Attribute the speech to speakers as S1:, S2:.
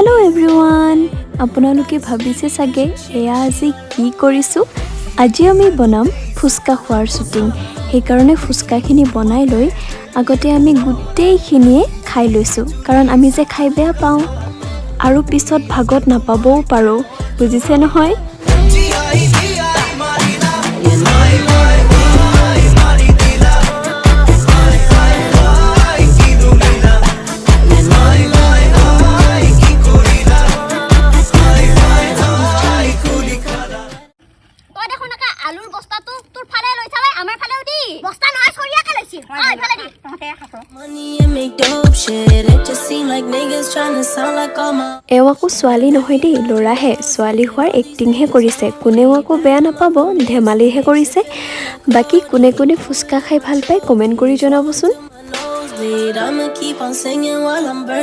S1: hello' everyone আপোনালোকে ভাবিছে চাগে এয়া আজি কি কৰিছোঁ আজি আমি বনাম ফুচকা খোৱাৰ শ্বুটিং সেইকাৰণে ফুচকাখিনি বনাই লৈ আগতে আমি গোটেইখিনিয়ে খাই লৈছোঁ কাৰণ আমি যে খাই বেয়া পাওঁ আৰু পিছত ভাগত নাপাবও পাৰোঁ বুজিছে নহয়
S2: আলুৰ বস্তাটো তোৰ ফালে লৈ চালে আমাৰ ফালেও দি বস্তা নহয় ছৰিয়াকে লৈছিল আই ফালে দি তহতে খাছো
S1: এও আকৌ ছোৱালী নহয় দেই ল'ৰাহে ছোৱালী হোৱাৰ এক্টিংহে কৰিছে কোনেও আকৌ বেয়া নাপাব ধেমালিহে কৰিছে বাকী কোনে কোনে ফুচকা খাই ভাল পায় কমেণ্ট কৰি জনাবচোন